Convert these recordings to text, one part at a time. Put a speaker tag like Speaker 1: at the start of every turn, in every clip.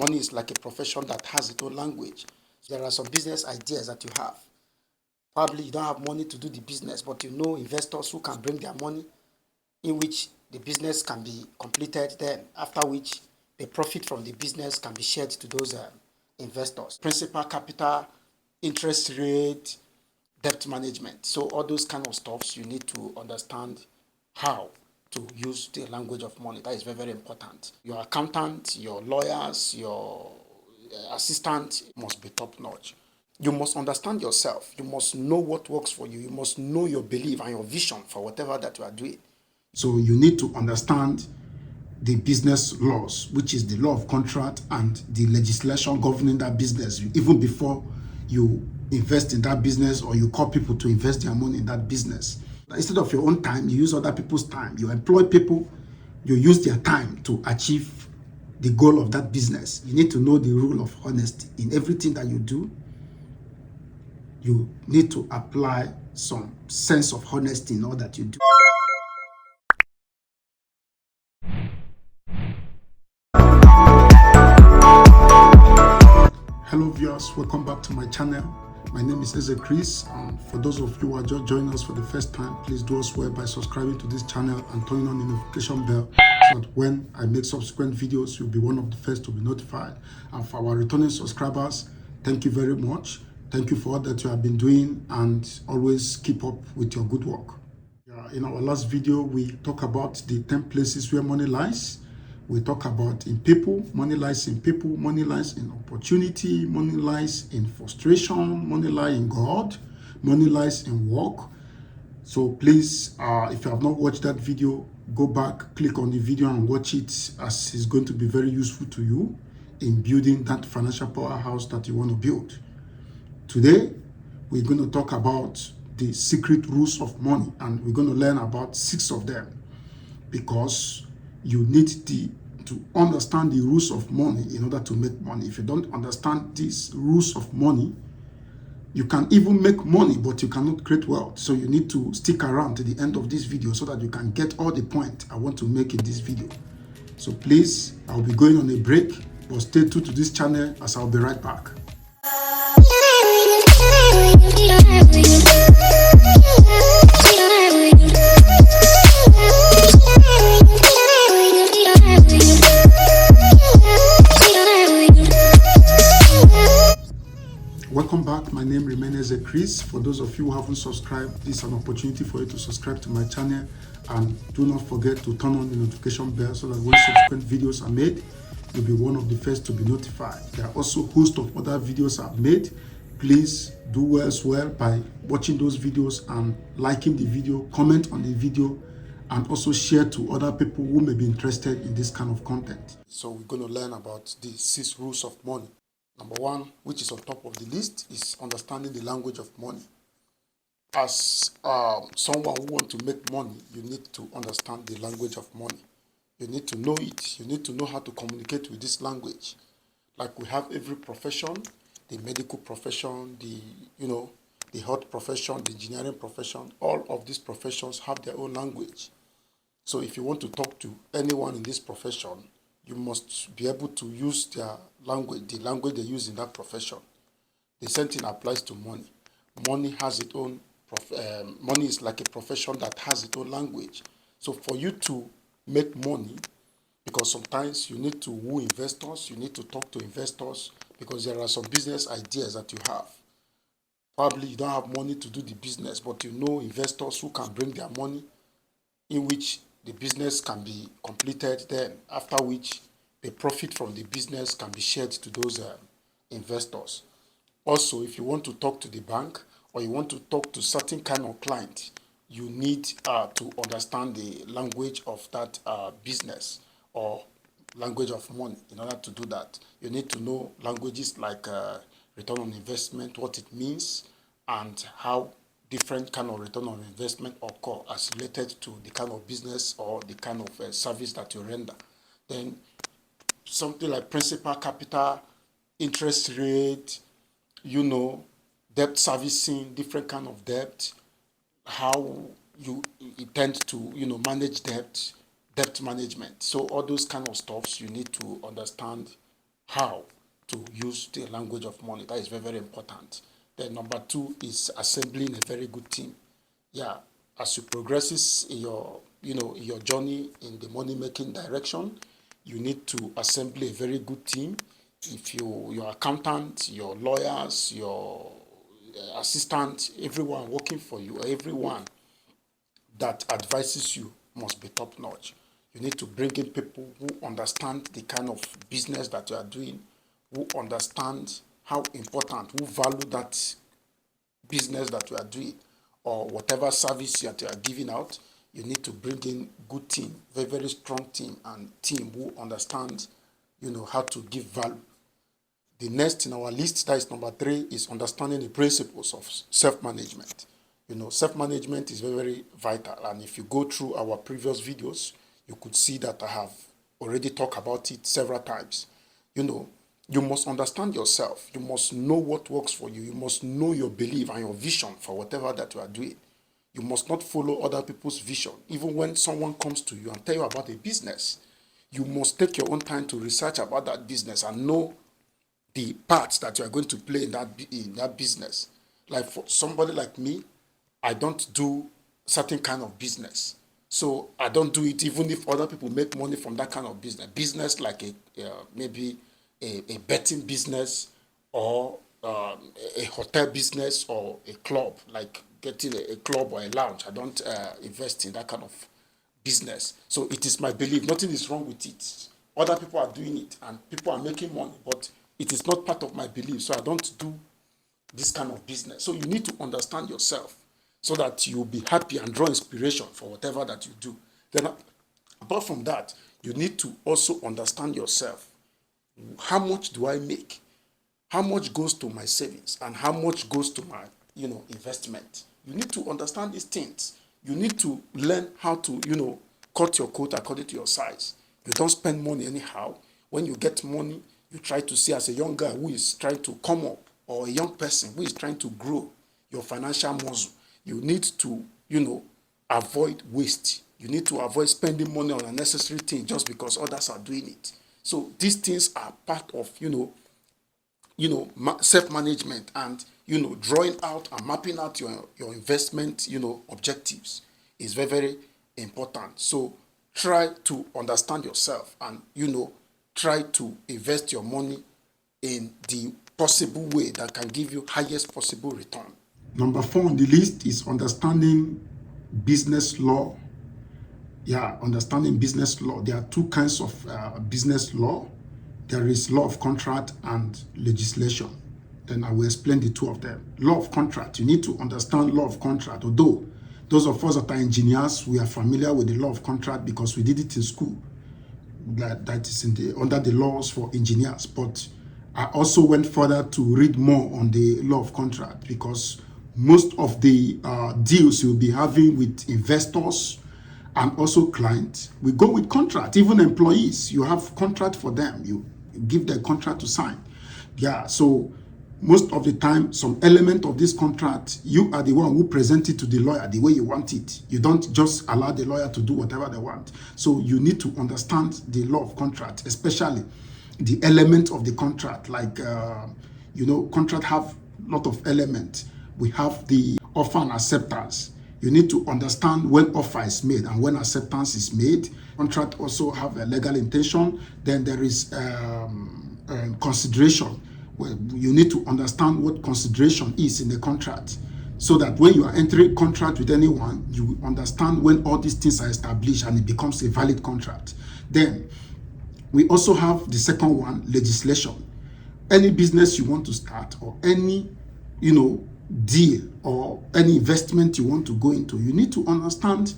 Speaker 1: Money is like a profession that has its own language. There are some business ideas that you have. Probably you don't have money to do the business, but you know investors who can bring their money, in which the business can be completed, then after which the profit from the business can be shared to those investors. Principal, capital, interest rate, debt management. So all those kind of stuffs you need to understand how to use the language of money. That is very, very important. Your accountant, your lawyers, your assistant must be top notch. You must understand yourself. You must know what works for you. You must know your belief and your vision for whatever that you are doing. So you need to understand the business laws, which is the law of contract and the legislation governing that business, even before you invest in that business or you call people to invest their money in that business. Instead of your own time, you use other people's time. You employ people, you use their time to achieve the goal of that business. You need to know the rule of honesty in everything that you do. You need to apply some sense of honesty in all that you do. Hello viewers, welcome back to my channel. My name is Chris, and for those of you who are just joining us for the first time, please do us well by subscribing to this channel and turning on the notification bell so that when I make subsequent videos, you'll be one of the first to be notified. And for our returning subscribers, thank you very much. Thank you for all that you have been doing, and always keep up with your good work. In our last video, we talk about the 10 places where money lies. We talk about in people, money lies in people, money lies in opportunity, money lies in frustration, money lies in God, money lies in work. So please, if you have not watched that video, go back, click on the video and watch it, as it's going to be very useful to you in building that financial powerhouse that you want to build. Today, we're going to talk about the secret rules of money, and we're going to learn about 6 of them, because you need to understand the rules of money in order to make money. If you don't understand these rules of money, you can even make money, but you cannot create wealth. So you need to stick around to the end of this video so that you can get all the point I want to make in this video. So please, I'll be going on a break, but stay tuned to this channel as I'll be right back. Welcome back. My name remains Chris. For those of you who haven't subscribed, this is an opportunity for you to subscribe to my channel, and do not forget to turn on the notification bell so that when subsequent videos are made, you'll be one of the first to be notified. There are also a host of other videos I've made. Please do as well by watching those videos and liking the video, comment on the video, and also share to other people who may be interested in this kind of content. So we're going to learn about the 6 rules of money. Number 1, which is on top of the list, is understanding the language of money. As someone who wants to make money, you need to understand the language of money. You need to know it. You need to know how to communicate with this language. Like we have every profession, the medical profession, the health profession, the engineering profession. All of these professions have their own language. So if you want to talk to anyone in this profession, you must be able to use their language, the language they use in that profession. The same thing applies to money. Money has its own, money is like a profession that has its own language. So for you to make money, because sometimes you need to woo investors, you need to talk to investors, because there are some business ideas that you have. Probably you don't have money to do the business, but you know investors who can bring their money, in which the business can be completed, then after which the profit from the business can be shared to those investors. Also, if you want to talk to the bank or you want to talk to certain kind of client, you need to understand the language of that business or language of money. In order to do that, you need to know languages like return on investment, what it means, and how different kind of return on investment occur as related to the kind of business or the kind of service that you render. Then something like principal, capital, interest rate, debt servicing, different kind of debt, how you intend to manage debt management. So all those kind of stuffs you need to understand how to use the language of money. That is very, very important. Then number two is assembling a very good team. Yeah, as you progresses in your journey in the money making direction, you need to assemble a very good team. If your accountant, your lawyers, your assistant, everyone working for you, or everyone that advises you must be top notch. You need to bring in people who understand the kind of business that you are doing, who understand how important, who value that business that you are doing, or whatever service that you are giving out. You need to bring in good team, very, very strong team, and team who understands, how to give value. The next in our list, that is number three, is understanding the principles of self-management. Self-management is very, very vital. And if you go through our previous videos, you could see that I have already talked about it several times. You must understand yourself. You must know what works for you. You must know your belief and your vision for whatever that you are doing. You must not follow other people's vision. Even when someone comes to you and tell you about a business, you must take your own time to research about that business and know the parts that you are going to play in that business. Like for somebody like me, I don't do certain kind of business. So I don't do it even if other people make money from that kind of business. Business like maybe a betting business, or a hotel business, or a club, like getting a club or a lounge. I don't invest in that kind of business. So it is my belief. Nothing is wrong with it. Other people are doing it and people are making money, but it is not part of my belief. So I don't do this kind of business. So you need to understand yourself so that you'll be happy and draw inspiration for whatever that you do. Then apart from that, you need to also understand yourself. How much do I make? How much goes to my savings and how much goes to my investment? You need to understand these things. You need to learn how to cut your coat according to your size. You don't spend money anyhow. When you get money, you try to see, as a young guy who is trying to come up, or a young person who is trying to grow your financial muscle, you need to avoid waste. You need to avoid spending money on unnecessary things just because others are doing it. So these things are part of self-management, and drawing out and mapping out your investment objectives is very, very important. So try to understand yourself, and try to invest your money in the possible way that can give you highest possible return. Number 4 on the list is understanding business law. Yeah, understanding business law. There are two kinds of business law. There is law of contract and legislation. Then I will explain the two of them. Law of contract. You need to understand law of contract. Although those of us that are engineers, we are familiar with the law of contract because we did it in school. That is under the laws for engineers. But I also went further to read more on the law of contract, because most of the deals you'll be having with investors and also clients, we go with contract. Even employees, you have contract for them. You give them contract to sign. Yeah, so most of the time, some element of this contract, you are the one who present it to the lawyer the way you want it. You don't just allow the lawyer to do whatever they want. So you need to understand the law of contract, especially the element of the contract. Like, contract have a lot of elements. We have the offer and acceptance. You need to understand when offer is made and when acceptance is made. Contract also have a legal intention. Then there is consideration. Well, you need to understand what consideration is in the contract, so that when you are entering contract with anyone, you understand when all these things are established and it becomes a valid contract. Then we also have the second one, legislation. Any business you want to start, or any deal, or any investment you want to go into, you need to understand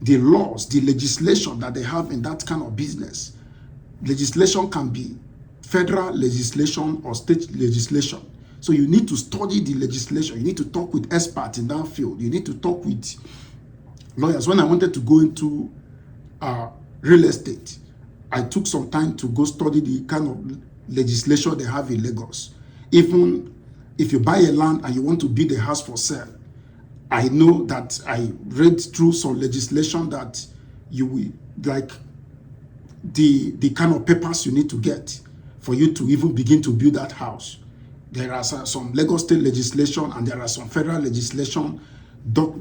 Speaker 1: the laws, the legislation that they have in that kind of business. Legislation can be federal legislation or state legislation. So you need to study the legislation. You need to talk with experts in that field. You need to talk with lawyers. When I wanted to go into real estate, I took some time to go study the kind of legislation they have in Lagos. Even if you buy a land and you want to build a house for sale, I know that I read through some legislation that you will, like, the kind of papers you need to get for you to even begin to build that house. There are some Lagos state legislation and there are some federal legislation,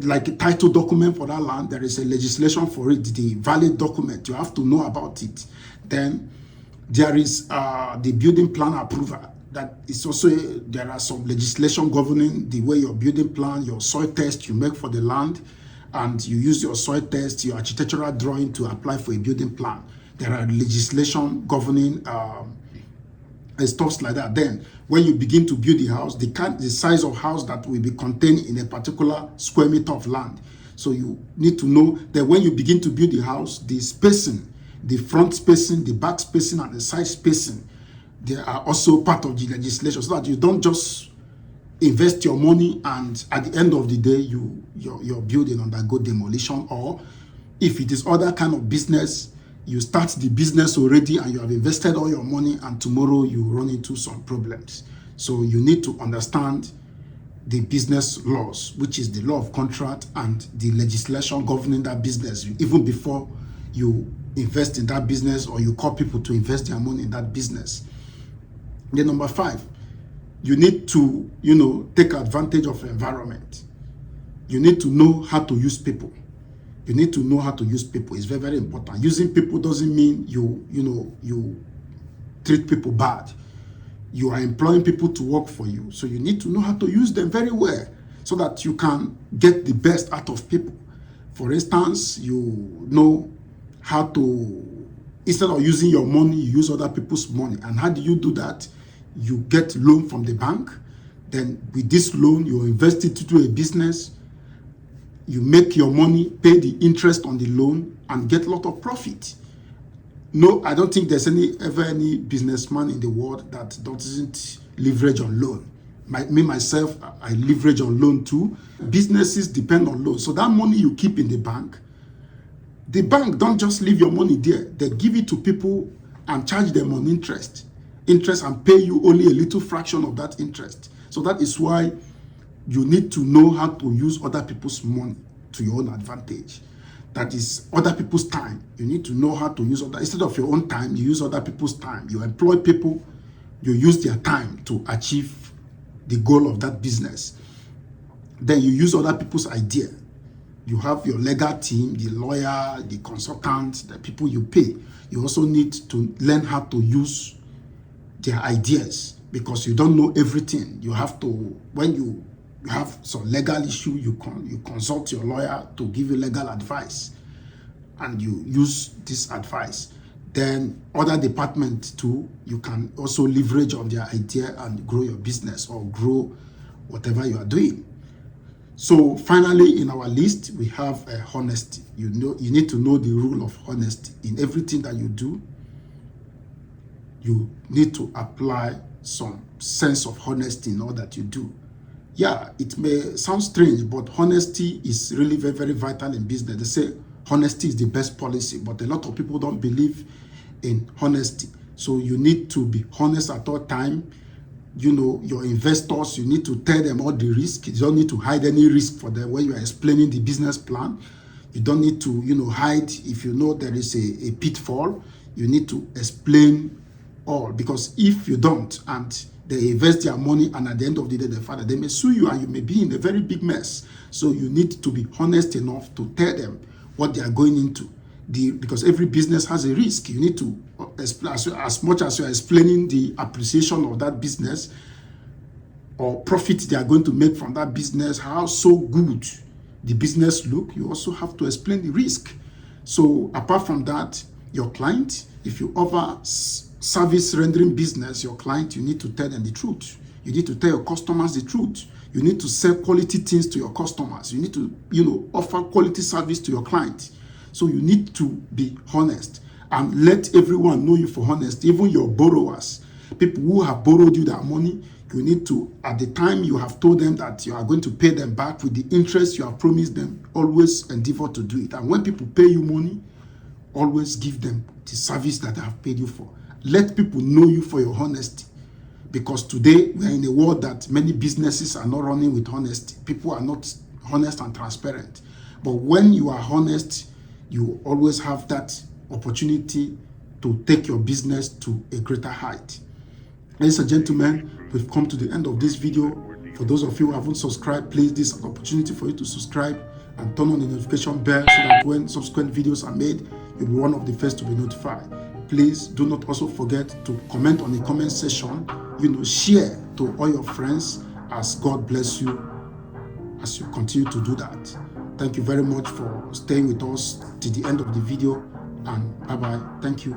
Speaker 1: like a title document for that land. There is a legislation for it, the valid document. You have to know about it. Then there is the building plan approval. That is also, there are some legislation governing the way your building plan, your soil test you make for the land, and you use your soil test, your architectural drawing to apply for a building plan. There are legislation governing and stuff like that. Then when you begin to build the house, the size of house that will be contained in a particular square meter of land. So you need to know that when you begin to build the house, the spacing, the front spacing, the back spacing, and the side spacing, they are also part of the legislation, so that you don't just invest your money and at the end of the day your building undergo demolition. Or if it is other kind of business, you start the business already and you have invested all your money and tomorrow you run into some problems. So you need to understand the business laws, which is the law of contract and the legislation governing that business, even before you invest in that business or you call people to invest their money in that business. Then number 5, you need to, take advantage of the environment. You need to know how to use people. You need to know how to use people. It's very, very important. Using people doesn't mean you treat people bad. You are employing people to work for you. So you need to know how to use them very well so that you can get the best out of people. For instance, you know how to, instead of using your money, you use other people's money. And how do you do that? You get loan from the bank. Then with this loan, you invest it into a business. You make your money, pay the interest on the loan, and get a lot of profit. No, I don't think there's ever any businessman in the world that doesn't leverage on loan. Myself, I leverage on loan too. Businesses depend on loan. So that money you keep in the bank don't just leave your money there. They give it to people and charge them on interest and pay you only a little fraction of that interest. So that is why you need to know how to use other people's money to your own advantage. That is other people's time. You need to know how to use instead of your own time, you use other people's time. You employ people, you use their time to achieve the goal of that business. Then you use other people's idea. You have your legal team, the lawyer, the consultant, the people you pay. You also need to learn how to use their ideas, because you don't know everything. You have to, when you have some legal issue, you consult your lawyer to give you legal advice, and you use this advice. Then other departments too, you can also leverage on their idea and grow your business or grow whatever you are doing. So finally, in our list, we have honesty. You need to know the rule of honesty in everything that you do. You need to apply some sense of honesty in all that you do. Yeah, it may sound strange, but honesty is really very, very vital in business. They say honesty is the best policy, but a lot of people don't believe in honesty. So you need to be honest at all time. Your investors, you need to tell them all the risk. You don't need to hide any risk for them when you are explaining the business plan. You don't need to, hide if you know there is a pitfall. You need to explain all, because if you don't and they invest their money and at the end of the day they may sue you and you may be in a very big mess. So you need to be honest enough to tell them what they are going into. Because every business has a risk. You need to, as much as you are explaining the appreciation of that business or profit they are going to make from that business, how so good the business look, you also have to explain the risk. So apart from that, your client, if you offer service rendering business, your client, you need to tell them the truth. You need to tell your customers the truth. You need to sell quality things to your customers. You need to, offer quality service to your client. So you need to be honest and let everyone know you for honesty, even your borrowers, people who have borrowed you their money. You need to, at the time you have told them that you are going to pay them back with the interest you have promised them, always endeavor to do it. And when people pay you money, always give them the service that they have paid you for. Let people know you for your honesty, because today we are in a world that many businesses are not running with honesty. People are not honest and transparent. But when you are honest, you always have that opportunity to take your business to a greater height. Ladies and gentlemen, we've come to the end of this video. For those of you who haven't subscribed, please, this is an opportunity for you to subscribe and turn on the notification bell so that when subsequent videos are made, you'll be one of the first to be notified. Please do not also forget to comment on the comment section, share to all your friends, as God bless you as you continue to do that. Thank you very much for staying with us to the end of the video, and bye-bye. Thank you.